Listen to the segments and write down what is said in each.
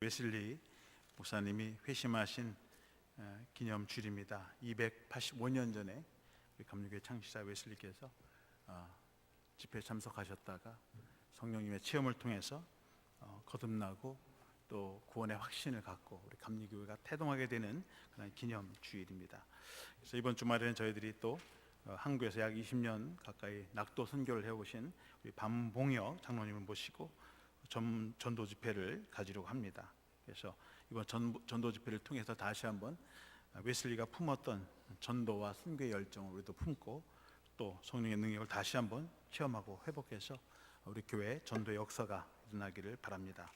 웨슬리 목사님이 회심하신 기념주일입니다. 285년 전에 우리 감리교회 창시자 웨슬리께서 집회에 참석하셨다가 성령님의 체험을 통해서 거듭나고 또 구원의 확신을 갖고 우리 감리교회가 태동하게 되는 그런 기념주일입니다. 그래서 이번 주말에는 저희들이 또 한국에서 약 20년 가까이 낙도 선교를 해오신 우리 밤봉혁 장로님을 모시고 전도 집회를 가지려고 합니다. 그래서 이번 전도 집회를 통해서 다시 한번 웨슬리가 품었던 전도와 선교의 열정을 우리도 품고 또 성령의 능력을 다시 한번 체험하고 회복해서 우리 교회 전도의 역사가 일어나기를 바랍니다.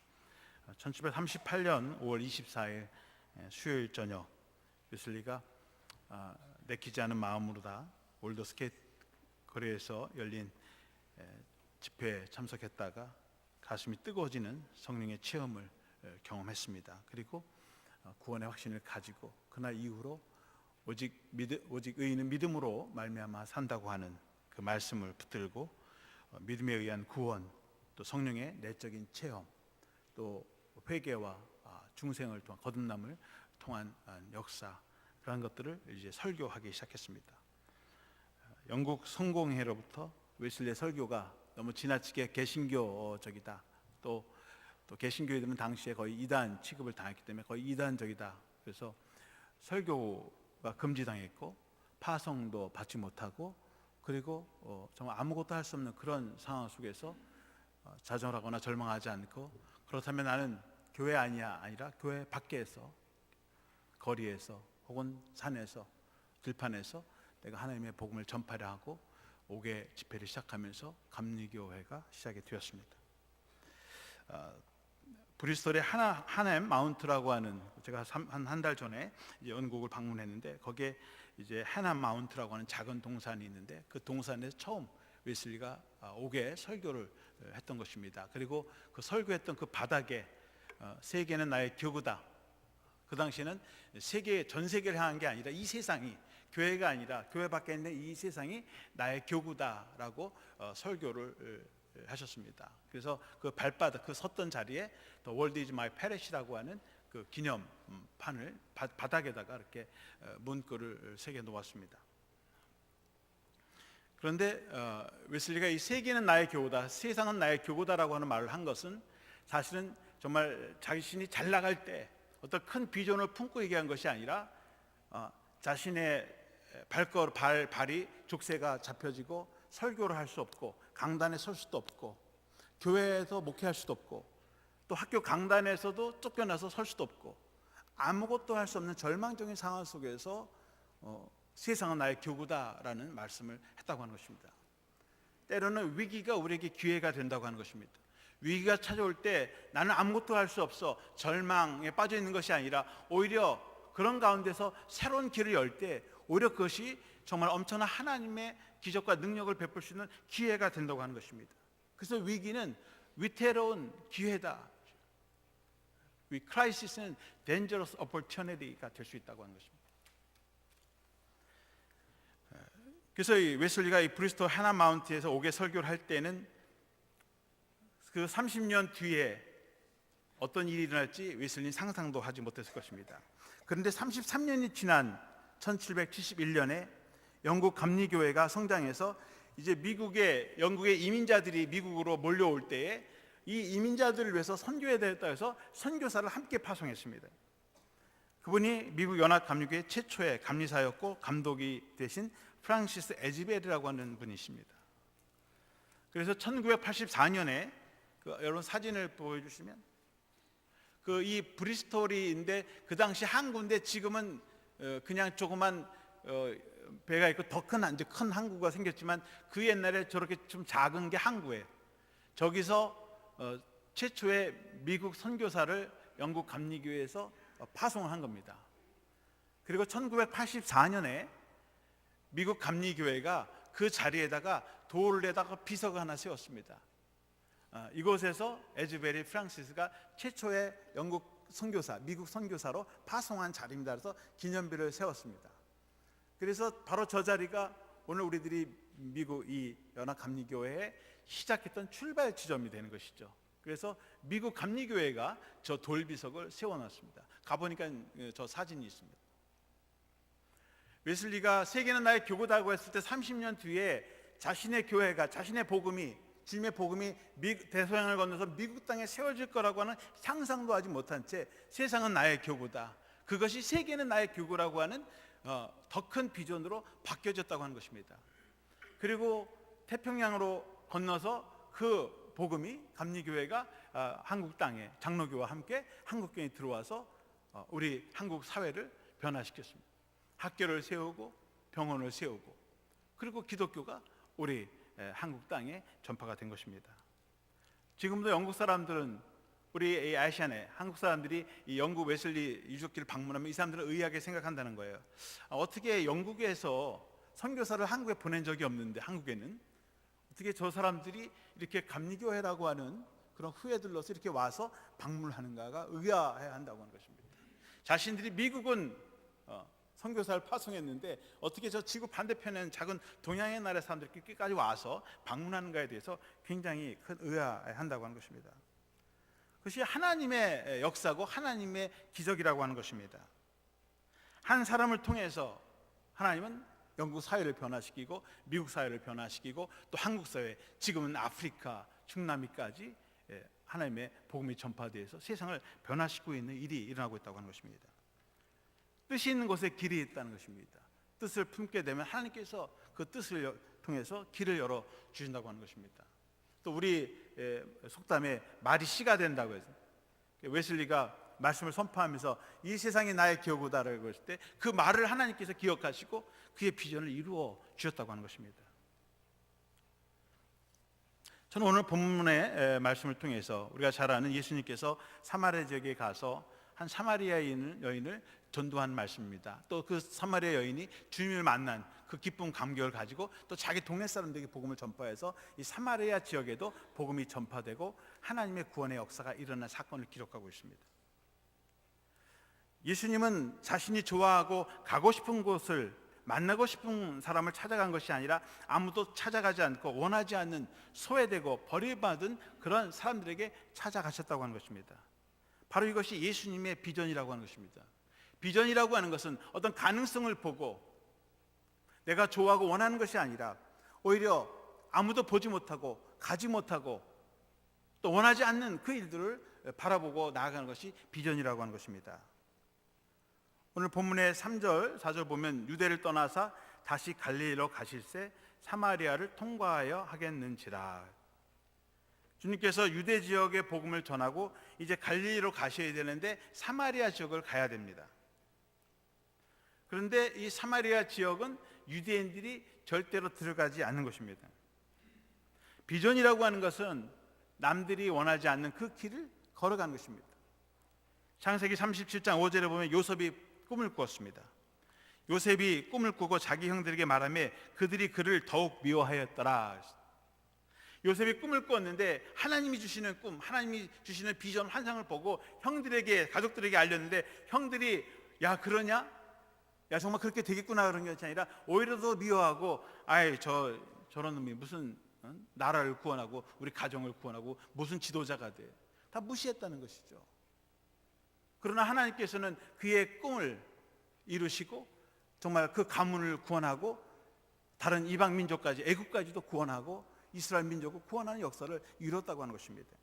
1738년 5월 24일 수요일 저녁 웨슬리가 내키지 않은 마음으로다 올더 스케이트 거리에서 열린 집회에 참석했다가 가슴이 뜨거워지는 성령의 체험을 경험했습니다. 그리고 구원의 확신을 가지고 그날 이후로 오직 의인은 믿음으로 말미암아 산다고 하는 그 말씀을 붙들고 믿음에 의한 구원, 또 성령의 내적인 체험, 또 회개와 중생을 통한 거듭남을 통한 역사, 그런 것들을 이제 설교하기 시작했습니다. 영국 성공회로부터 웨슬리의 설교가 너무 지나치게 개신교적이다. 또 개신교회들은 당시에 거의 이단 취급을 당했기 때문에 거의 이단적이다. 그래서 설교가 금지당했고 파송도 받지 못하고 그리고 정말 아무것도 할 수 없는 그런 상황 속에서 좌절하거나 절망하지 않고 그렇다면 나는 교회 아니라 교회 밖에서 거리에서 혹은 산에서 들판에서 내가 하나님의 복음을 전파를 하고 5개 집회를 시작하면서 감리교회가 시작이 되었습니다. 브리스톨의 하넴 마운트라고 하는, 제가 한 달 전에 이제 영국을 방문했는데 거기에 이제 하넴 마운트라고 하는 작은 동산이 있는데 그 동산에서 처음 웨슬리가 5개 설교를 했던 것입니다. 그리고 그 설교했던 그 바닥에 세계는 나의 교구다. 그 당시에는 전 세계를 향한 게 아니라 이 세상이, 교회가 아니라 교회 밖에 있는 이 세상이 나의 교구다라고 설교를 하셨습니다. 그래서 그 발바닥, 그 섰던 자리에 The World is my parish라고 하는 그 기념판을 바닥에다가 이렇게 문구를 새겨 놓았습니다. 그런데 웨슬리가 이 세계는 나의 교구다, 세상은 나의 교구다라고 하는 말을 한 것은 사실은 정말 자신이 잘 나갈 때 어떤 큰 비전을 품고 얘기한 것이 아니라 자신의 발이 족쇄가 잡혀지고 설교를 할 수 없고 강단에 설 수도 없고 교회에서 목회할 수도 없고 또 학교 강단에서도 쫓겨나서 설 수도 없고 아무것도 할 수 없는 절망적인 상황 속에서 세상은 나의 교구다라는 말씀을 했다고 하는 것입니다. 때로는 위기가 우리에게 기회가 된다고 하는 것입니다. 위기가 찾아올 때 나는 아무것도 할 수 없어 절망에 빠져 있는 것이 아니라 오히려 그런 가운데서 새로운 길을 열 때 오히려 그것이 정말 엄청난 하나님의 기적과 능력을 베풀 수 있는 기회가 된다고 하는 것입니다. 그래서 위기는 위태로운 기회다. 크라이시스는 dangerous opportunity가 될 수 있다고 하는 것입니다. 그래서 이 웨슬리가 이 브리스톨 하나 마운트에서 5개 설교를 할 때는 그 30년 뒤에 어떤 일이 일어날지 웨슬리는 상상도 하지 못했을 것입니다. 그런데 33년이 지난 1771년에 영국 감리교회가 성장해서 이제 영국의 이민자들이 미국으로 몰려올 때에 이 이민자들을 위해서 선교해야 되겠다 해서 선교사를 함께 파송했습니다. 그분이 미국 연합감리교회 최초의 감리사였고 감독이 되신 프랑시스 에즈베리라고 하는 분이십니다. 그래서 1984년에 여러분 사진을 보여주시면 이 브리스톨인데 그 당시 항구인데 지금은 그냥 조그만 배가 있고 더 큰 항구가 생겼지만 그 옛날에 저렇게 좀 작은 게 항구예요. 저기서 최초의 미국 선교사를 영국 감리교회에서 파송을 한 겁니다. 그리고 1984년에 미국 감리교회가 그 자리에다가 돌에다가 비석을 하나 세웠습니다. 이곳에서 에즈베리 프랑시스가 최초의 미국 선교사로 파송한 자리입니다. 그래서 기념비를 세웠습니다. 그래서 바로 저 자리가 오늘 우리들이 미국 이 연합감리교회에 시작했던 출발 지점이 되는 것이죠. 그래서 미국 감리교회가 저 돌비석을 세워놨습니다. 가보니까 저 사진이 있습니다. 웨슬리가 세계는 나의 교구다고 했을 때 30년 뒤에 자신의 교회가, 자신의 복음이, 주님의 복음이 대서양을 건너서 미국 땅에 세워질 거라고 하는 상상도 하지 못한 채 세상은 나의 교구다, 그것이 세계는 나의 교구라고 하는 더 큰 비전으로 바뀌어졌다고 하는 것입니다. 그리고 태평양으로 건너서 그 복음이, 감리교회가 한국 땅에 장로교와 함께 한국교회에 들어와서 우리 한국 사회를 변화시켰습니다. 학교를 세우고 병원을 세우고, 그리고 기독교가 우리 한국 땅에 전파가 된 것입니다. 지금도 영국 사람들은, 우리 아시아내 한국 사람들이 이 영국 웨슬리 유적지를 방문하면 이 사람들은 의아하게 생각한다는 거예요. 어떻게 영국에서 선교사를 한국에 보낸 적이 없는데, 한국에는 어떻게 저 사람들이 이렇게 감리교회라고 하는 그런 후예들로서 이렇게 와서 방문하는가가 의아해한다고 하는 것입니다. 자신들이 미국은 선교사를 파송했는데 어떻게 저 지구 반대편에는 작은 동양의 나라 사람들이 끝까지 와서 방문하는가에 대해서 굉장히 큰 의아해한다고 하는 것입니다. 그것이 하나님의 역사고 하나님의 기적이라고 하는 것입니다. 한 사람을 통해서 하나님은 영국 사회를 변화시키고 미국 사회를 변화시키고 또 한국 사회, 지금은 아프리카, 중남미까지 하나님의 복음이 전파되어서 세상을 변화시키고 있는 일이 일어나고 있다고 하는 것입니다. 뜻이 있는 곳에 길이 있다는 것입니다. 뜻을 품게 되면 하나님께서 그 뜻을 통해서 길을 열어 주신다고 하는 것입니다. 또 우리 속담에 말이 씨가 된다고 해서 웨슬리가 말씀을 선포하면서 이 세상이 나의 교구다라고 했을 때 그 말을 하나님께서 기억하시고 그의 비전을 이루어 주셨다고 하는 것입니다. 저는 오늘 본문의 말씀을 통해서 우리가 잘 아는 예수님께서 사마리아 지역에 가서 한 사마리아 여인을 전도한 말씀입니다. 또 그 사마리아 여인이 주님을 만난 그 기쁨 감격을 가지고 또 자기 동네 사람들에게 복음을 전파해서 이 사마리아 지역에도 복음이 전파되고 하나님의 구원의 역사가 일어난 사건을 기록하고 있습니다. 예수님은 자신이 좋아하고 가고 싶은 곳을, 만나고 싶은 사람을 찾아간 것이 아니라 아무도 찾아가지 않고 원하지 않는, 소외되고 버림받은 그런 사람들에게 찾아가셨다고 하는 것입니다. 바로 이것이 예수님의 비전이라고 하는 것입니다. 비전이라고 하는 것은 어떤 가능성을 보고 내가 좋아하고 원하는 것이 아니라 오히려 아무도 보지 못하고 가지 못하고 또 원하지 않는 그 일들을 바라보고 나아가는 것이 비전이라고 하는 것입니다. 오늘 본문의 3절, 4절 보면 유대를 떠나사 다시 갈릴리로 가실새 사마리아를 통과하여 하겠는지라. 주님께서 유대 지역의 복음을 전하고 이제 갈릴리로 가셔야 되는데 사마리아 지역을 가야 됩니다. 그런데 이 사마리아 지역은 유대인들이 절대로 들어가지 않는 것입니다. 비전이라고 하는 것은 남들이 원하지 않는 그 길을 걸어가는 것입니다. 창세기 37장 5절에 보면 요셉이 꿈을 꾸었습니다. 요셉이 꿈을 꾸고 자기 형들에게 말하며 그들이 그를 더욱 미워하였더라. 요셉이 꿈을 꾸었는데 하나님이 주시는 꿈, 하나님이 주시는 비전, 환상을 보고 형들에게, 가족들에게 알렸는데 형들이 야 그러냐? 야 정말 그렇게 되겠구나 그런 것이 아니라 오히려 더 미워하고 아이 저런 놈이 무슨 나라를 구원하고 우리 가정을 구원하고 무슨 지도자가 돼. 다 무시했다는 것이죠. 그러나 하나님께서는 그의 꿈을 이루시고 정말 그 가문을 구원하고 다른 이방 민족까지, 애국까지도 구원하고 이스라엘 민족을 구원하는 역사를 이뤘다고 하는 것입니다.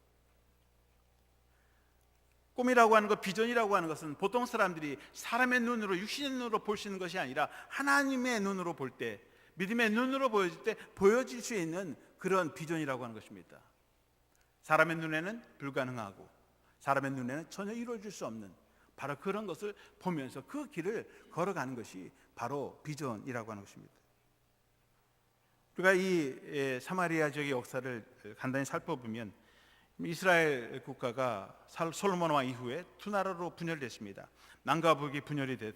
꿈이라고 하는 것, 비전이라고 하는 것은 보통 사람들이 사람의 눈으로, 육신의 눈으로 볼 수 있는 것이 아니라 하나님의 눈으로 볼 때, 믿음의 눈으로 보여질 때 보여질 수 있는 그런 비전이라고 하는 것입니다. 사람의 눈에는 불가능하고 사람의 눈에는 전혀 이루어질 수 없는 바로 그런 것을 보면서 그 길을 걸어가는 것이 바로 비전이라고 하는 것입니다. 우리가 이 사마리아 지역의 역사를 간단히 살펴보면 이스라엘 국가가 솔로몬 왕 이후에 두 나라로 분열됐습니다. 남과 북이 분열이 됐.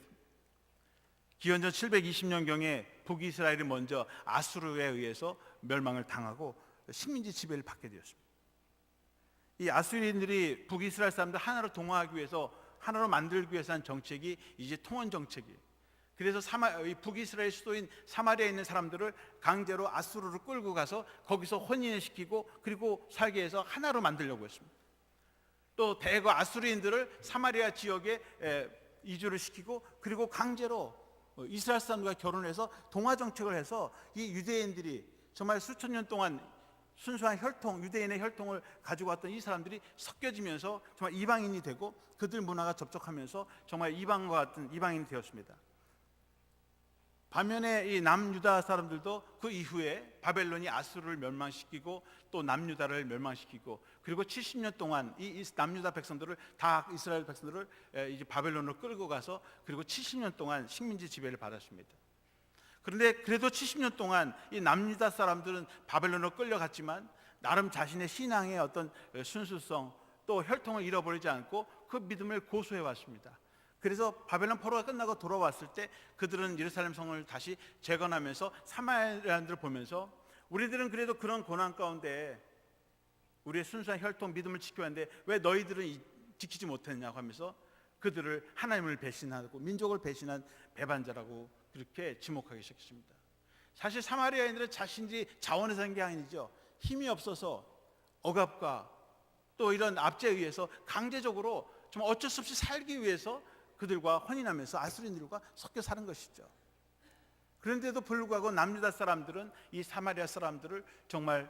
기원전 720년경에 북이스라엘이 먼저 아수르에 의해서 멸망을 당하고 식민지 지배를 받게 되었습니다. 이 아수리인들이 북이스라엘 사람들 하나로 동화하기 위해서, 하나로 만들기 위해서 한 정책이 이제 통원 정책이에요. 그래서 북이스라엘 수도인 사마리아에 있는 사람들을 강제로 아수르로 끌고 가서 거기서 혼인을 시키고 그리고 살게 해서 하나로 만들려고 했습니다. 또 대거 아수리인들을 사마리아 지역에 이주를 시키고, 그리고 강제로 이스라엘 사람들과 결혼해서 동화 정책을 해서 이 유대인들이 정말 수천 년 동안 순수한 혈통, 유대인의 혈통을 가지고 왔던 이 사람들이 섞여지면서 정말 이방인이 되고, 그들 문화가 접촉하면서 정말 이방과 같은 이방인이 되었습니다. 반면에 이 남유다 사람들도 그 이후에 바벨론이 아수르를 멸망시키고 또 남유다를 멸망시키고, 그리고 70년 동안 이 남유다 백성들을 다 이스라엘 백성들을 이제 바벨론으로 끌고 가서, 그리고 70년 동안 식민지 지배를 받았습니다. 그런데 그래도 70년 동안 이 남유다 사람들은 바벨론으로 끌려갔지만 나름 자신의 신앙의 어떤 순수성 또 혈통을 잃어버리지 않고 그 믿음을 고수해 왔습니다. 그래서 바벨론 포로가 끝나고 돌아왔을 때 그들은 예루살렘 성을 다시 재건하면서 사마리아인들을 보면서, 우리들은 그래도 그런 고난 가운데 우리의 순수한 혈통 믿음을 지켜왔는데 왜 너희들은 지키지 못했냐고 하면서 그들을 하나님을 배신하고 민족을 배신한 배반자라고 그렇게 지목하기 시작했습니다. 사실 사마리아인들은 자신들이 자원해서 한 게 아니죠. 힘이 없어서 억압과 또 이런 압제에 의해서 강제적으로 좀 어쩔 수 없이 살기 위해서 그들과 혼인하면서 아수리인들과 섞여 사는 것이죠. 그런데도 불구하고 남유다 사람들은 이 사마리아 사람들을 정말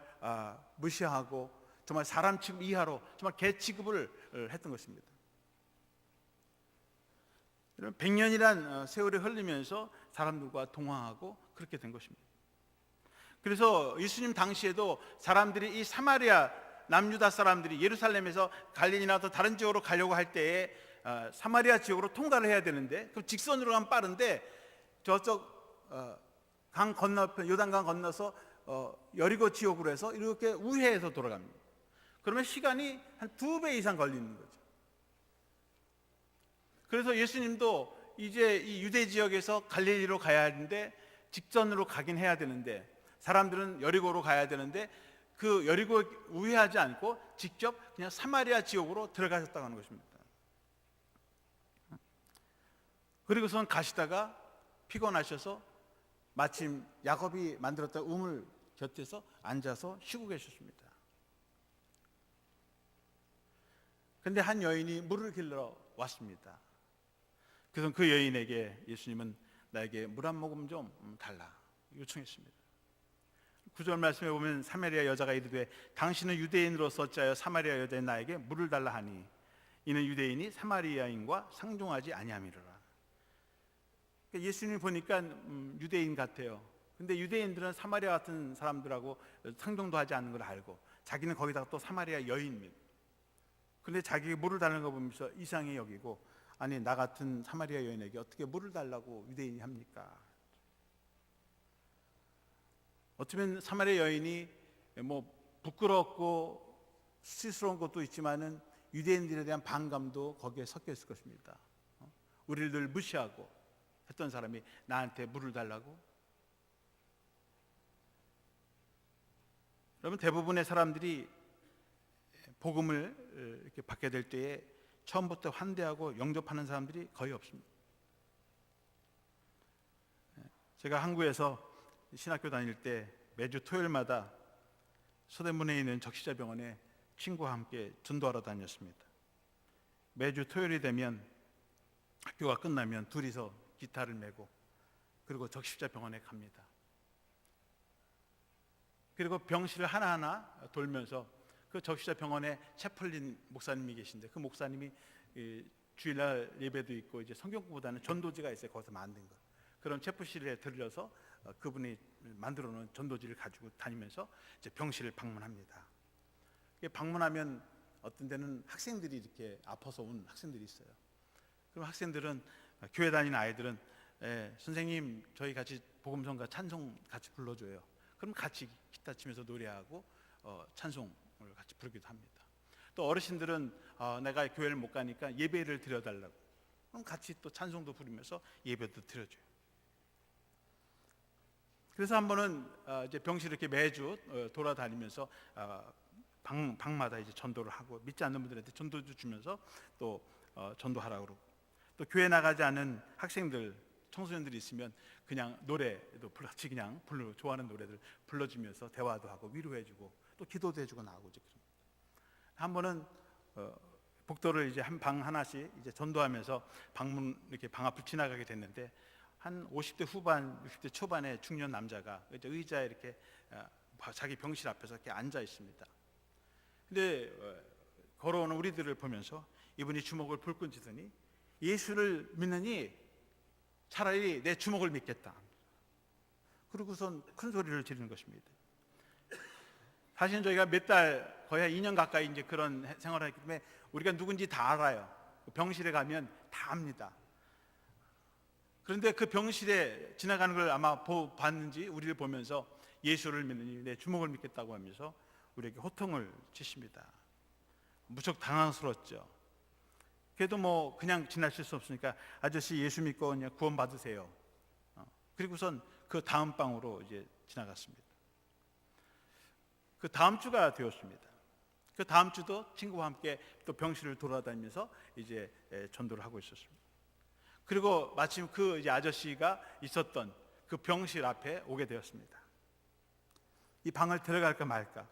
무시하고 정말 사람 취급 이하로 정말 개 취급을 했던 것입니다. 100년이란 세월이 흘리면서 사람들과 동화하고 그렇게 된 것입니다. 그래서 예수님 당시에도 사람들이 이 사마리아 남유다 사람들이 예루살렘에서 갈릴리나 더 다른 지역으로 가려고 할 때에 사마리아 지역으로 통과를 해야 되는데, 그럼 직선으로 가면 빠른데 저쪽 강 건너편 요단강 건너서 여리고 지역으로 해서 이렇게 우회해서 돌아갑니다. 그러면 시간이 한 2배 이상 걸리는 거죠. 그래서 예수님도 이제 이 유대 지역에서 갈릴리로 가야 하는데 직선으로 가긴 해야 되는데, 사람들은 여리고로 가야 되는데 그 여리고 우회하지 않고 직접 그냥 사마리아 지역으로 들어가셨다고 하는 것입니다. 그리고선 가시다가 피곤하셔서 마침 야곱이 만들었던 우물 곁에서 앉아서 쉬고 계셨습니다. 그런데 한 여인이 물을 길러 왔습니다. 그래서 그 여인에게 예수님은 나에게 물 한 모금 좀 달라 요청했습니다. 9절 말씀에 보면 사마리아 여자가 이르되 당신은 유대인으로서 어찌하여 사마리아 여자인 나에게 물을 달라 하니 이는 유대인이 사마리아인과 상종하지 아니함이로라. 예수님이 보니까 유대인 같아요. 근데 유대인들은 사마리아 같은 사람들하고 상종도 하지 않는 걸 알고 자기는 거기다가 또 사마리아 여인입니다. 근데 자기가 물을 달라는 거 보면서 이상히 여기고, 아니 나 같은 사마리아 여인에게 어떻게 물을 달라고 유대인이 합니까? 어쩌면 사마리아 여인이 뭐 부끄럽고 수치스러운 것도 있지만은 유대인들에 대한 반감도 거기에 섞여 있을 것입니다. 우리를 늘 무시하고 했던 사람이 나한테 물을 달라고? 여러분, 대부분의 사람들이 복음을 이렇게 받게 될 때에 처음부터 환대하고 영접하는 사람들이 거의 없습니다. 제가 한국에서 신학교 다닐 때 매주 토요일마다 서대문에 있는 적시자병원에 친구와 함께 전도하러 다녔습니다. 매주 토요일이 되면 학교가 끝나면 둘이서 기타를 메고 그리고 적시자병원에 갑니다. 그리고 병실을 하나하나 돌면서 그 적시자병원에 채플린 목사님이 계신데, 그 목사님이 주일날 예배도 있고 이제 성경 공부보다는 전도지가 있어요. 거기서 만든 거. 그런 채플실에 들려서 그분이 만들어 놓은 전도지를 가지고 다니면서 이제 병실을 방문합니다. 방문하면 어떤 데는 학생들이 이렇게 아파서 온 학생들이 있어요. 그럼 학생들은, 교회 다니는 아이들은 선생님 저희 같이 복음성가 찬송 같이 불러줘요. 그럼 같이 기타 치면서 노래하고 찬송을 같이 부르기도 합니다. 또 어르신들은 내가 교회를 못 가니까 예배를 드려달라고, 그럼 같이 또 찬송도 부르면서 예배도 드려줘요. 그래서 한 번은 이제 병실 이렇게 매주 돌아다니면서 방마다 이제 전도를 하고, 믿지 않는 분들한테 전도도 주면서 또 전도하라고 그러고, 또 교회 나가지 않은 학생들, 청소년들이 있으면 그냥 노래도 같이 그냥 좋아하는 노래들 불러주면서 대화도 하고 위로해주고 또 기도도 해주고 나오고 이제 그런. 한 번은 복도를 이제 한 방 하나씩 이제 전도하면서 방문 이렇게 방 앞을 지나가게 됐는데 한 50대 후반, 60대 초반의 중년 남자가 이제 의자에 이렇게 자기 병실 앞에서 이렇게 앉아 있습니다. 근데 걸어오는 우리들을 보면서 이분이 주먹을 불끈 쥐더니 예수를 믿느니 차라리 내 주먹을 믿겠다. 그러고선 큰 소리를 지르는 것입니다. 사실 저희가 몇 달, 거의 한 2년 가까이 이제 그런 생활을 했기 때문에 우리가 누군지 다 알아요. 병실에 가면 다 압니다. 그런데 그 병실에 지나가는 걸 아마 봤는지 우리를 보면서 예수를 믿느니 내 주먹을 믿겠다고 하면서 우리에게 호통을 치십니다. 무척 당황스러웠죠. 그래도 뭐 그냥 지나칠 수 없으니까 아저씨 예수 믿고 그냥 구원 받으세요. 그리고선 그 다음 방으로 이제 지나갔습니다. 그 다음 주가 되었습니다. 그 다음 주도 친구와 함께 또 병실을 돌아다니면서 이제 전도를 하고 있었습니다. 그리고 마침 그 이제 아저씨가 있었던 그 병실 앞에 오게 되었습니다. 이 방을 들어갈까 말까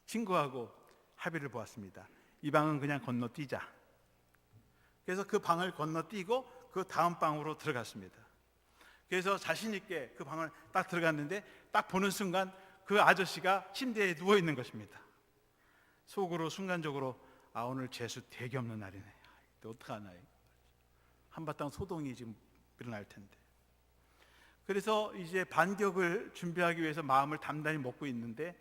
친구하고 합의를 보았습니다. 이 방은 그냥 건너뛰자. 그래서 그 방을 건너뛰고 그 다음 방으로 들어갔습니다. 그래서 자신 있게 그 방을 딱 들어갔는데 딱 보는 순간 그 아저씨가 침대에 누워 있는 것입니다. 속으로 순간적으로 오늘 재수 되게 없는 날이네. 또 어떡하나. 한바탕 소동이 지금 일어날 텐데. 그래서 이제 반격을 준비하기 위해서 마음을 단단히 먹고 있는데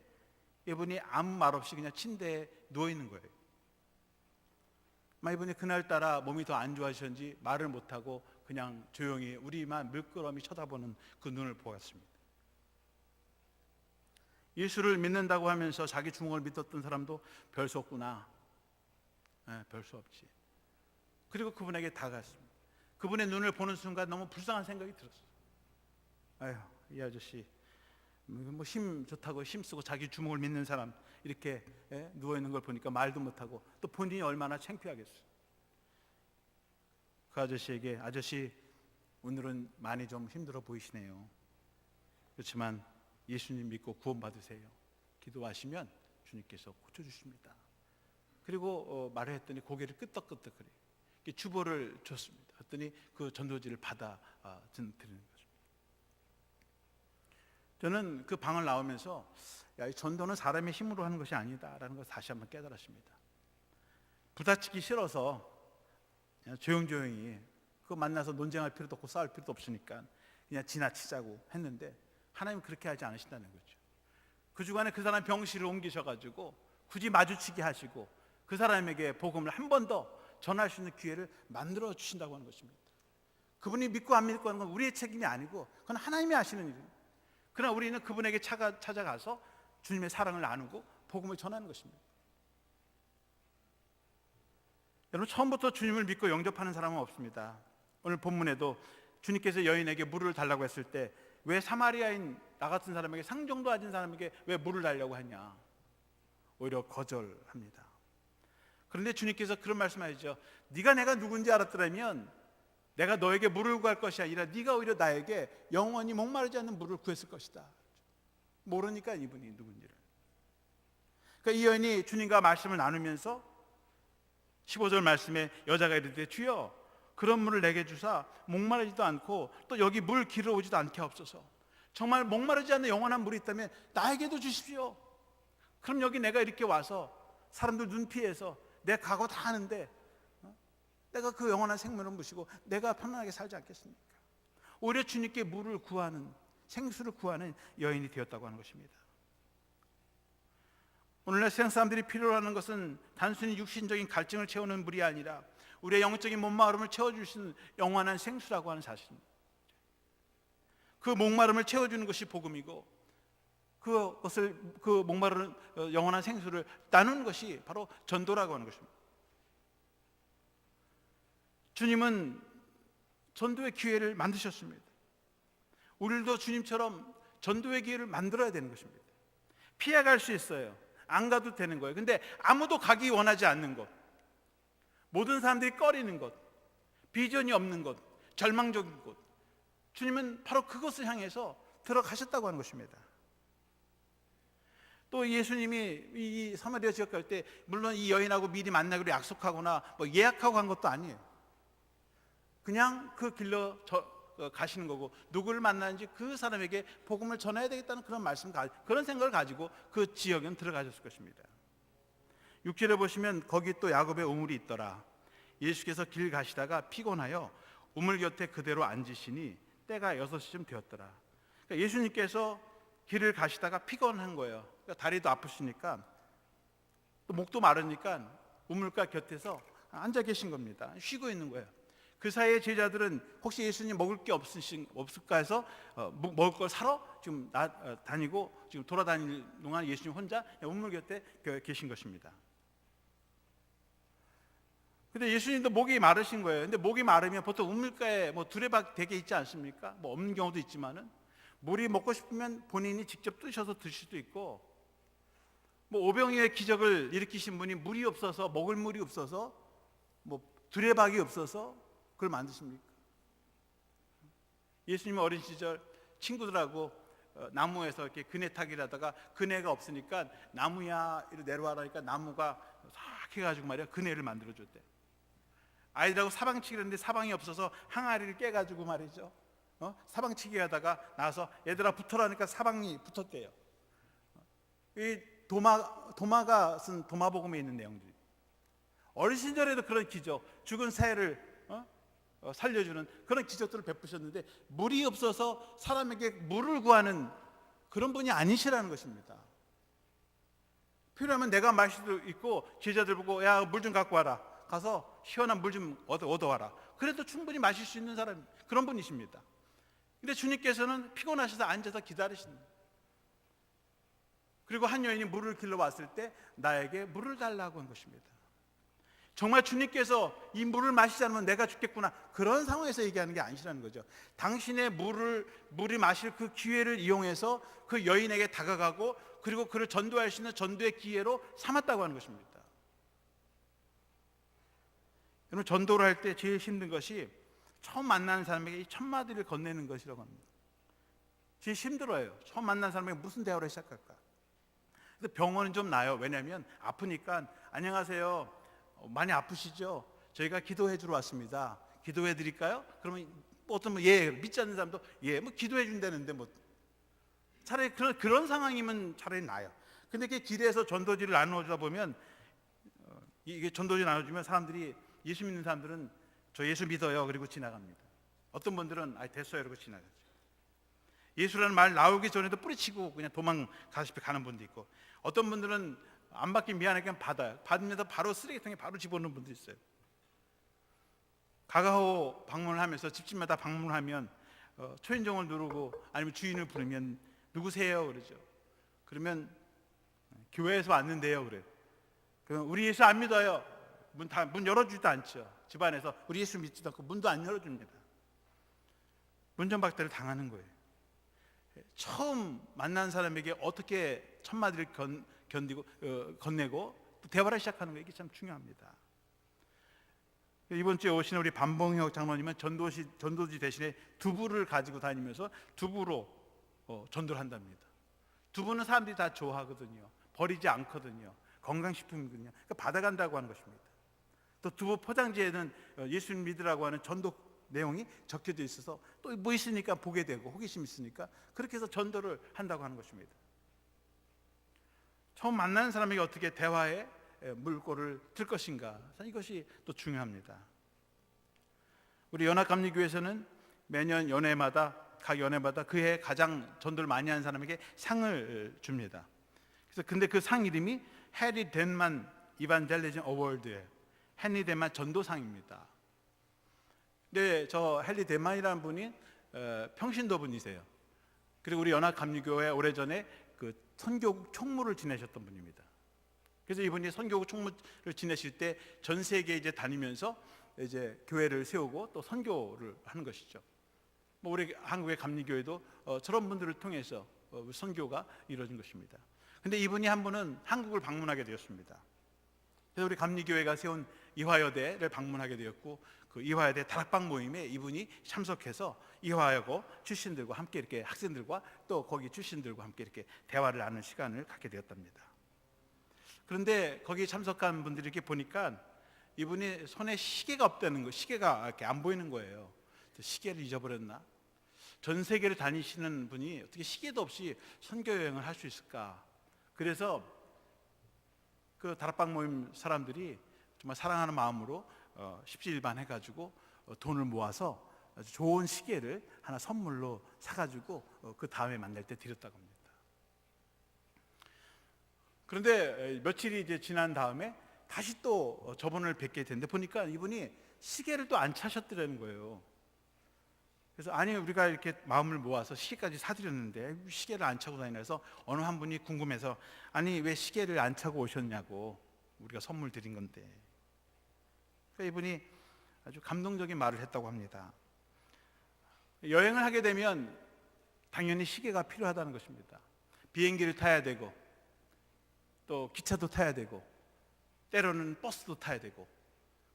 이분이 아무 말 없이 그냥 침대에 누워 있는 거예요. 이분이 그날따라 몸이 더 안 좋아지셨는지 말을 못하고 그냥 조용히 우리만 물끄러미 쳐다보는 그 눈을 보았습니다. 예수를 믿는다고 하면서 자기 주먹을 믿었던 사람도 별 수 없구나. 별 수 없지. 그리고 그분에게 다가갔습니다. 그분의 눈을 보는 순간 너무 불쌍한 생각이 들었어요. 아휴, 이 아저씨 뭐 힘 좋다고 힘쓰고 자기 주먹을 믿는 사람 이렇게 누워있는 걸 보니까 말도 못하고 또 본인이 얼마나 창피하겠어요. 그 아저씨에게 아저씨 오늘은 많이 좀 힘들어 보이시네요. 그렇지만 예수님 믿고 구원 받으세요. 기도하시면 주님께서 고쳐주십니다. 그리고 말을 했더니 고개를 끄덕끄덕거려요. 주보를 줬습니다. 했더니 그 전도지를 받아 드리는 거죠. 저는 그 방을 나오면서 이 전도는 사람의 힘으로 하는 것이 아니다라는 것을 다시 한번 깨달았습니다. 부다치기 싫어서 그냥 조용조용히 그 만나서 논쟁할 필요도 없고 싸울 필요도 없으니까 그냥 지나치자고 했는데 하나님은 그렇게 하지 않으신다는 거죠. 그 주간에 그 사람 병실을 옮기셔가지고 굳이 마주치게 하시고 그 사람에게 복음을 한 번 더 전할 수 있는 기회를 만들어 주신다고 하는 것입니다. 그분이 믿고 안 믿고 하는 건 우리의 책임이 아니고 그건 하나님이 하시는 일입니다. 그러나 우리는 그분에게 찾아가서 주님의 사랑을 나누고 복음을 전하는 것입니다. 여러분, 처음부터 주님을 믿고 영접하는 사람은 없습니다. 오늘 본문에도 주님께서 여인에게 물을 달라고 했을 때 왜 사마리아인 나 같은 사람에게 상정도 아닌 사람에게 왜 물을 달라고 하냐, 오히려 거절합니다. 그런데 주님께서 그런 말씀하시죠. 네가 내가 누군지 알았더라면 내가 너에게 물을 구할 것이 아니라 네가 오히려 나에게 영원히 목마르지 않는 물을 구했을 것이다. 모르니까 이분이 누군지를. 그러니까 이 여인이 주님과 말씀을 나누면서 15절 말씀에 여자가 이르되 주여 그런 물을 내게 주사 목마르지도 않고 또 여기 물 길어오지도 않게 하옵소서. 정말 목마르지 않는 영원한 물이 있다면 나에게도 주십시오. 그럼 여기 내가 이렇게 와서 사람들 눈 피해서 내 각오 다 하는데 내가 그 영원한 생명을 무시고 내가 편안하게 살지 않겠습니까? 오히려 주님께 물을 구하는, 생수를 구하는 여인이 되었다고 하는 것입니다. 오늘날 세상 사람들이 필요로 하는 것은 단순히 육신적인 갈증을 채우는 물이 아니라 우리의 영적인 몸마름을 채워주시는 영원한 생수라고 하는 사실입니다. 그 목마름을 채워주는 것이 복음이고 그 목마른 영원한 생수를 나누는 것이 바로 전도라고 하는 것입니다. 주님은 전도의 기회를 만드셨습니다. 우리도 주님처럼 전도의 기회를 만들어야 되는 것입니다. 피해갈 수 있어요. 안 가도 되는 거예요. 근데 아무도 가기 원하지 않는 곳, 모든 사람들이 꺼리는 곳, 비전이 없는 곳, 절망적인 곳, 주님은 바로 그것을 향해서 들어가셨다고 하는 것입니다. 또 예수님이 이 사마리아 지역 갈 때 물론 이 여인하고 미리 만나기로 약속하거나 뭐 예약하고 간 것도 아니에요. 그냥 그 길로 가시는 거고, 누구를 만나는지 그 사람에게 복음을 전해야 되겠다는 그런 그런 생각을 가지고 그 지역에 들어가셨을 것입니다. 6절에 보시면 거기 또 야곱의 우물이 있더라. 예수께서 길 가시다가 피곤하여 우물 곁에 그대로 앉으시니 때가 6시쯤 되었더라. 그러니까 예수님께서 길을 가시다가 피곤한 거예요. 그러니까 다리도 아프시니까 또 목도 마르니까 우물가 곁에서 앉아 계신 겁니다. 쉬고 있는 거예요. 그 사이에 제자들은 혹시 예수님 먹을 게 없을까 해서 먹을 걸 사러 지금 다니고 지금 돌아다닐 동안 예수님 혼자 우물 곁에 계신 것입니다. 근데 예수님도 목이 마르신 거예요. 근데 목이 마르면 보통 우물가에 뭐 두레박대게 있지 않습니까? 뭐 없는 경우도 있지만은 물이 먹고 싶으면 본인이 직접 뜨셔서 드실 수도 있고, 뭐 오병이의 기적을 일으키신 분이 물이 없어서, 먹을 물이 없어서, 뭐 두레박이 없어서 그걸 만드십니까? 예수님 어린 시절 친구들하고 나무에서 이렇게 그네 타기를 하다가 그네가 없으니까 나무야 이리 내려와라니까 나무가 싹 해가지고 말이야 그네를 만들어 줬대. 아이들하고 사방치기를 했는데 사방이 없어서 항아리를 깨가지고 말이죠, 사방치기 하다가 나와서 얘들아 붙어라니까 사방이 붙었대요. 이 도마가 쓴 도마복음에 있는 내용들, 어린 시절에도 그런 기적, 죽은 새를 살려주는 그런 기적들을 베푸셨는데 물이 없어서 사람에게 물을 구하는 그런 분이 아니시라는 것입니다. 필요하면 내가 마실 수도 있고, 제자들 보고 야 물 좀 갖고 와라, 가서 시원한 물 좀 얻어와라, 그래도 충분히 마실 수 있는 사람, 그런 분이십니다. 근데 주님께서는 피곤하셔서 앉아서 기다리신다. 그리고 한 여인이 물을 길러 왔을 때 나에게 물을 달라고 한 것입니다. 정말 주님께서 이 물을 마시지 않으면 내가 죽겠구나, 그런 상황에서 얘기하는 게 아니시라는 거죠. 당신의 물이 마실 그 기회를 이용해서 그 여인에게 다가가고, 그리고 그를 전도할 수 있는 전도의 기회로 삼았다고 하는 것입니다. 여러분, 전도를 할 때 제일 힘든 것이 처음 만나는 사람에게 이 첫마디를 건네는 것이라고 합니다. 제일 힘들어요. 처음 만난 사람에게 무슨 대화를 시작할까. 근데 병원은 좀 나아요. 왜냐하면 아프니까 안녕하세요, 많이 아프시죠? 저희가 기도해 주러 왔습니다. 기도해 드릴까요? 그러면 어떤 믿지 않는 사람도 뭐 기도해 준다는데 뭐 차라리 그런 상황이면 차라리 나아요. 근데 이렇게 길에서 전도지를 나누어주다 보면, 이게 전도지 나눠주면 사람들이, 예수 믿는 사람들은 저 예수 믿어요 그리고 지나갑니다. 어떤 분들은 됐어요 이러고 지나가죠. 예수라는 말 나오기 전에도 뿌리치고 그냥 도망가시피 가는 분도 있고, 어떤 분들은 안 받긴 미안하니까 받아요. 받으면서 바로 쓰레기통에 바로 집어넣는 분도 있어요. 가가호 방문을 하면서 집집마다 방문을 하면 초인종을 누르고 아니면 주인을 부르면 누구세요 그러죠. 그러면 교회에서 왔는데요 그래요. 그럼 우리 예수 안 믿어요. 문 열어주지도 않죠. 집안에서 우리 예수 믿지도 않고 문도 안 열어줍니다. 문전박대를 당하는 거예요. 처음 만난 사람에게 어떻게 첫마디를 건네고 또 대화를 시작하는 거, 이게 참 중요합니다. 이번 주에 오신 우리 반봉혁 장로님은 전도지 대신에 두부를 가지고 다니면서 두부로 전도를 한답니다. 두부는 사람들이 다 좋아하거든요. 버리지 않거든요. 건강식품이거든요. 그러니까 받아간다고 하는 것입니다. 또 두부 포장지에는 예수님 믿으라고 하는 전도 내용이 적혀져 있어서 또 뭐 있으니까 보게 되고 호기심 있으니까 그렇게 해서 전도를 한다고 하는 것입니다. 처음 만나는 사람에게 어떻게 대화의 물꼬를 틀 것인가, 이것이 또 중요합니다. 우리 연합감리교회에서는 매년 각 연회마다 그해 가장 전도를 많이 한 사람에게 상을 줍니다. 그래서 근데 그 상 이름이 해리 덴만 이반젤리즘 어워드예요. 헨리 덴만 전도상입니다. 근데 저 헨리 덴만이라는 분이 평신도 분이세요. 그리고 우리 연합감리교회 오래전에 그 선교국 총무를 지내셨던 분입니다. 그래서 이분이 선교국 총무를 지내실 때 전 세계 이제 다니면서 이제 교회를 세우고 또 선교를 하는 것이죠. 뭐 우리 한국의 감리교회도 저런 분들을 통해서 선교가 이루어진 것입니다. 근데 이분이 한 분은 한국을 방문하게 되었습니다. 그래서 우리 감리교회가 세운 이화여대를 방문하게 되었고, 그 이화여대 다락방 모임에 이분이 참석해서 이화여고 출신들과 함께 이렇게 학생들과 또 거기 출신들과 함께 이렇게 대화를 나누는 시간을 갖게 되었답니다. 그런데 거기에 참석한 분들이 이렇게 보니까 이분이 손에 시계가 없다는 거, 시계가 이렇게 안 보이는 거예요. 시계를 잊어버렸나? 전 세계를 다니시는 분이 어떻게 시계도 없이 선교 여행을 할 수 있을까? 그래서 그 다락방 모임 사람들이 정말 사랑하는 마음으로 십시일반 해가지고 돈을 모아서 아주 좋은 시계를 하나 선물로 사가지고 그 다음에 만날 때 드렸다고 합니다. 그런데 며칠이 이제 지난 다음에 다시 또 저분을 뵙게 됐는데 보니까 이분이 시계를 또 안 차셨더라는 거예요. 그래서 아니 우리가 이렇게 마음을 모아서 시계까지 사드렸는데 시계를 안 차고 다니면서 어느 한 분이 궁금해서 아니 왜 시계를 안 차고 오셨냐고, 우리가 선물 드린 건데. 그러니까 이분이 아주 감동적인 말을 했다고 합니다. 여행을 하게 되면 당연히 시계가 필요하다는 것입니다. 비행기를 타야 되고 또 기차도 타야 되고 때로는 버스도 타야 되고,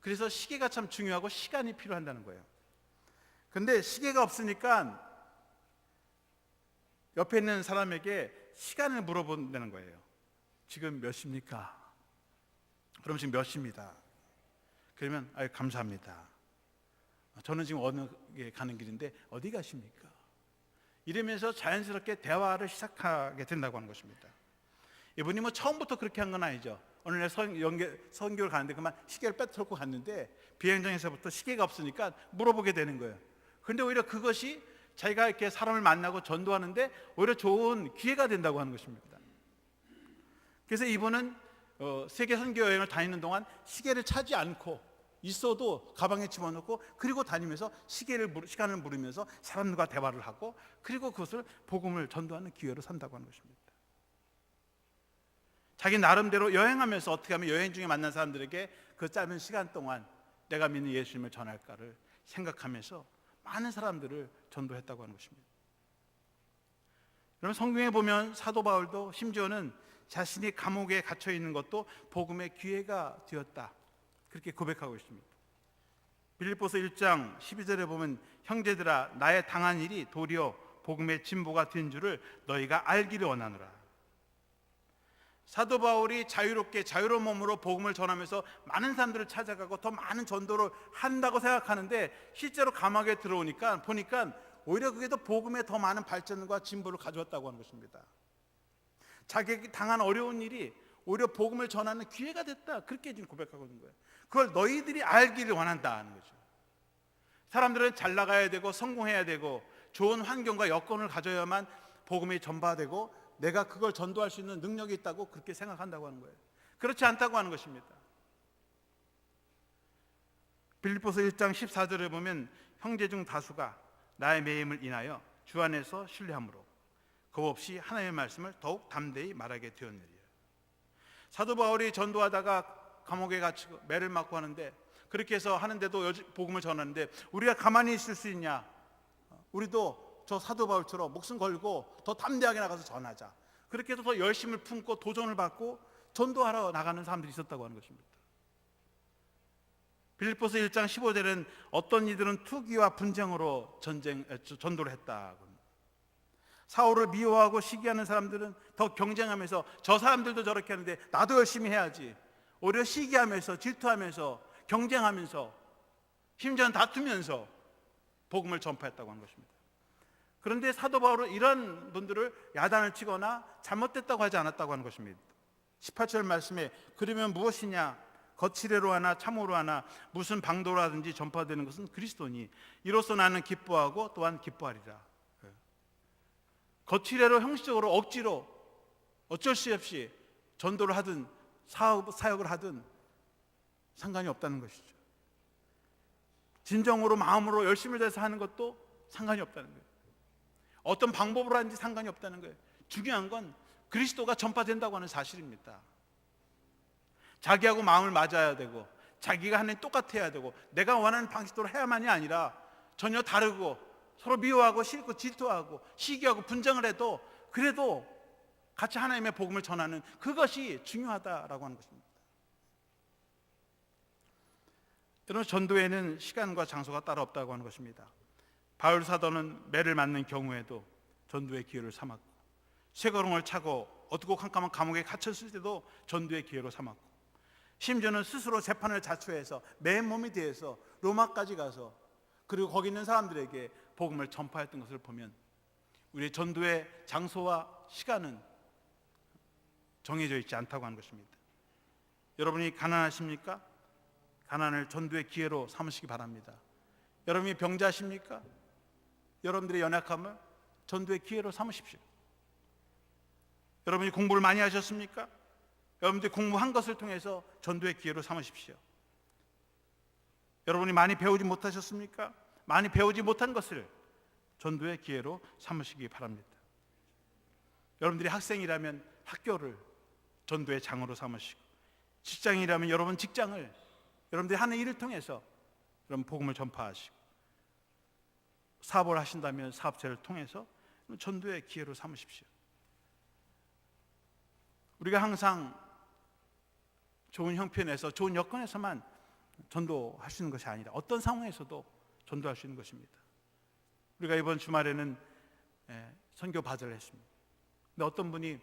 그래서 시계가 참 중요하고 시간이 필요한다는 거예요. 근데 시계가 없으니까 옆에 있는 사람에게 시간을 물어본다는 거예요. 지금 몇 시입니까? 그럼 지금 몇 시입니다. 그러면 아유 감사합니다. 저는 지금 어느 게 가는 길인데 어디 가십니까? 이러면서 자연스럽게 대화를 시작하게 된다고 하는 것입니다. 이분이 뭐 처음부터 그렇게 한 건 아니죠. 어느 날 선교를 가는데 그만 시계를 빼놓고 갔는데 비행장에서부터 시계가 없으니까 물어보게 되는 거예요. 그런데 오히려 그것이 자기가 이렇게 사람을 만나고 전도하는데 오히려 좋은 기회가 된다고 하는 것입니다. 그래서 이분은 세계 선교 여행을 다니는 동안 시계를 차지 않고 있어도 가방에 집어넣고 그리고 다니면서 시간을 물으면서 사람들과 대화를 하고 그리고 그것을 복음을 전도하는 기회로 산다고 하는 것입니다. 자기 나름대로 여행하면서 어떻게 하면 여행 중에 만난 사람들에게 그 짧은 시간 동안 내가 믿는 예수님을 전할까를 생각하면서 많은 사람들을 전도했다고 하는 것입니다. 여러분 성경에 보면 사도 바울도 심지어는 자신이 감옥에 갇혀 있는 것도 복음의 기회가 되었다, 그렇게 고백하고 있습니다. 빌립보서 1장 12절에 보면 형제들아 나의 당한 일이 도리어 복음의 진보가 된 줄을 너희가 알기를 원하노라. 사도 바울이 자유롭게 자유로운 몸으로 복음을 전하면서 많은 사람들을 찾아가고 더 많은 전도를 한다고 생각하는데 실제로 감옥에 들어오니까 보니까 오히려 그게 더 복음에 더 많은 발전과 진보를 가져왔다고 하는 것입니다. 자기에게 당한 어려운 일이 오히려 복음을 전하는 기회가 됐다, 그렇게 지금 고백하고 있는 거예요. 그걸 너희들이 알기를 원한다는 거죠. 사람들은 잘 나가야 되고 성공해야 되고 좋은 환경과 여건을 가져야만 복음이 전파되고 내가 그걸 전도할 수 있는 능력이 있다고 그렇게 생각한다고 하는 거예요. 그렇지 않다고 하는 것입니다. 빌립보서 1장 14절에 보면 형제 중 다수가 나의 매임을 인하여 주 안에서 신뢰함으로 겁없이 하나님의 말씀을 더욱 담대히 말하게 되었느니라. 사도 바울이 전도하다가 감옥에 갇히고 매를 맞고 하는데 그렇게 해서 하는데도 복음을 전하는데 우리가 가만히 있을 수 있냐? 우리도 저 사도 바울처럼 목숨 걸고 더 담대하게 나가서 전하자. 그렇게 해서 더 열심을 품고 도전을 받고 전도하러 나가는 사람들이 있었다고 하는 것입니다. 빌립보서 1장 15절은 어떤 이들은 투기와 분쟁으로 전도를 했다고. 사울을 미워하고 시기하는 사람들은 더 경쟁하면서 저 사람들도 저렇게 하는데 나도 열심히 해야지, 오히려 시기하면서 질투하면서 경쟁하면서 심지어는 다투면서 복음을 전파했다고 하는 것입니다. 그런데 사도 바울은 이런 분들을 야단을 치거나 잘못됐다고 하지 않았다고 하는 것입니다. 18절 말씀에 그러면 무엇이냐, 거칠애로 하나 참으로 하나 무슨 방도라든지 전파되는 것은 그리스도니 이로써 나는 기뻐하고 또한 기뻐하리라. 거칠애로 형식적으로 억지로 어쩔 수 없이 전도를 하든 사역을 하든 상관이 없다는 것이죠. 진정으로 마음으로 열심을 다해서 하는 것도 상관이 없다는 거예요. 어떤 방법으로 하는지 상관이 없다는 거예요. 중요한 건 그리스도가 전파된다고 하는 사실입니다. 자기하고 마음을 맞아야 되고 자기가 하는 똑같아야 되고 내가 원하는 방식대로 해야만이 아니라 전혀 다르고 서로 미워하고 싫고 질투하고 시기하고 분쟁을 해도 그래도 같이 하나님의 복음을 전하는 그것이 중요하다라고 하는 것입니다. 여러분, 전도에는 시간과 장소가 따로 없다고 하는 것입니다. 바울 사도는 매를 맞는 경우에도 전도의 기회를 삼았고, 쇠거렁을 차고 어둡고 캄캄한 감옥에 갇혔을 때도 전도의 기회로 삼았고, 심지어는 스스로 재판을 자초해서 맨몸이 되어서 로마까지 가서 그리고 거기 있는 사람들에게 복음을 전파했던 것을 보면 우리의 전도의 장소와 시간은 정해져 있지 않다고 하는 것입니다. 여러분이 가난하십니까? 가난을 전도의 기회로 삼으시기 바랍니다. 여러분이 병자십니까? 여러분들의 연약함을 전도의 기회로 삼으십시오. 여러분이 공부를 많이 하셨습니까? 여러분들이 공부한 것을 통해서 전도의 기회로 삼으십시오. 여러분이 많이 배우지 못하셨습니까? 많이 배우지 못한 것을 전도의 기회로 삼으시기 바랍니다. 여러분들이 학생이라면 학교를 전도의 장으로 삼으시고, 직장이라면 여러분 직장을, 여러분들이 하는 일을 통해서 여러분 복음을 전파하시고, 사업을 하신다면 사업체를 통해서 전도의 기회로 삼으십시오. 우리가 항상 좋은 형편에서, 좋은 여건에서만 전도할 수 있는 것이 아니라 어떤 상황에서도 전도할 수 있는 것입니다. 우리가 이번 주말에는 선교 바자를 했습니다. 근데 어떤 분이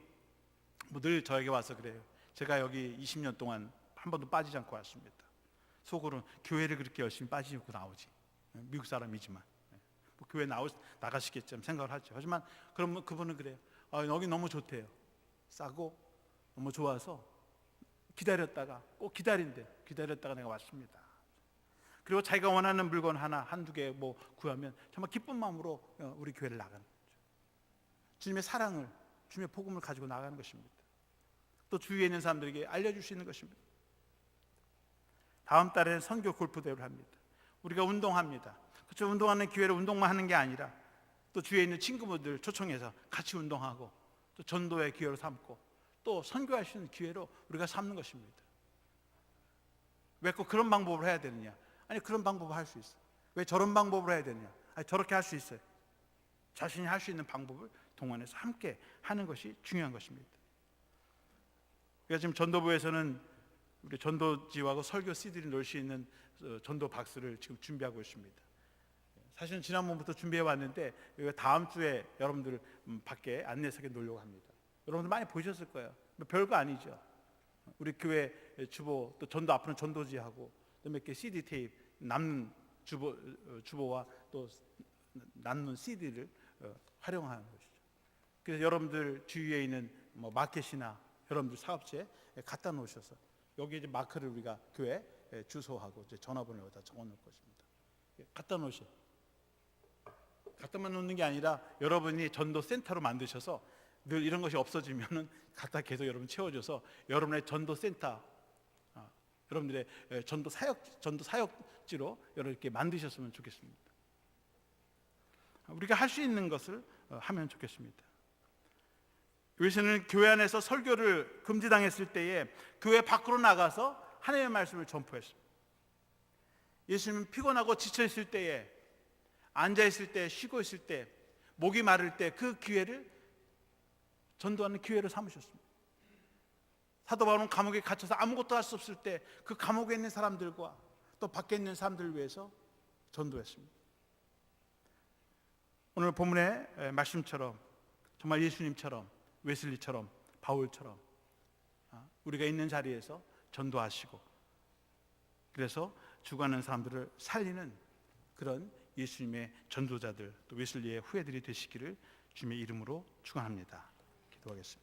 늘 저에게 와서 그래요. 제가 여기 20년 동안 한 번도 빠지지 않고 왔습니다. 속으로는 교회를 그렇게 열심히 빠지고 나오지, 미국 사람이지만 뭐 교회 나가시겠죠 생각을 하죠. 하지만 그러면 그분은 그래요. 여기 너무 좋대요. 싸고 너무 좋아서 기다렸다가, 꼭 기다렸다가 내가 왔습니다. 그리고 자기가 원하는 물건 하나, 한두 개 뭐 구하면 정말 기쁜 마음으로 우리 교회를 나가는 거죠. 주님의 사랑을, 주님의 복음을 가지고 나가는 것입니다. 또 주위에 있는 사람들에게 알려줄 수 있는 것입니다. 다음 달에는 선교 골프 대회를 합니다. 우리가 운동합니다. 그렇죠? 운동하는 기회로 운동만 하는 게 아니라 또 주위에 있는 친구분들 초청해서 같이 운동하고, 또 전도의 기회로 삼고, 또 선교할 수 있는 기회로 우리가 삼는 것입니다. 왜 꼭 그런 방법을 해야 되느냐? 아니, 그런 방법을 할 수 있어. 왜 저런 방법을 해야 되느냐? 아니, 저렇게 할 수 있어요. 자신이 할 수 있는 방법을 동원해서 함께 하는 것이 중요한 것입니다. 그래서 지금 전도부에서는 우리 전도지하고 설교 CD를 넣을 수 있는 전도 박스를 지금 준비하고 있습니다. 사실은 지난번부터 준비해 왔는데 다음 주에 여러분들 밖에 안내석에 놓으려고 합니다. 여러분들 많이 보셨을 거예요. 별거 아니죠. 우리 교회 주보, 또 전도 앞으로는 전도지하고 또 몇 개 CD 테이프, 남는 주보와 또 남는 CD를 활용하는 것이죠. 그래서 여러분들 주위에 있는 뭐 마켓이나 여러분들 사업체에 갖다 놓으셔서 여기 이제 마크를 우리가 교회 주소하고 이제 전화번호를 여기다 적어 놓을 것입니다. 갖다 놓으셔. 갖다만 놓는 게 아니라 여러분이 전도 센터로 만드셔서 늘 이런 것이 없어지면은 갖다 계속 여러분 채워줘서 여러분의 전도 센터, 여러분들의 전도 사역지로 이렇게 만드셨으면 좋겠습니다. 우리가 할 수 있는 것을 하면 좋겠습니다. 요새는 교회 안에서 설교를 금지당했을 때에 교회 밖으로 나가서 하나님의 말씀을 전포했습니다. 예수님은 피곤하고 지쳐 있을 때에, 앉아 있을 때, 쉬고 있을 때, 목이 마를 때 그 기회를 전도하는 기회로 삼으셨습니다. 사도 바울은 감옥에 갇혀서 아무것도 할 수 없을 때 그 감옥에 있는 사람들과 또 밖에 있는 사람들을 위해서 전도했습니다. 오늘 본문의 말씀처럼 정말 예수님처럼, 웨슬리처럼, 바울처럼 우리가 있는 자리에서 전도하시고, 그래서 죽어가는 사람들을 살리는 그런 예수님의 전도자들, 또 웨슬리의 후예들이 되시기를 주님의 이름으로 축원합니다. 기도하겠습니다.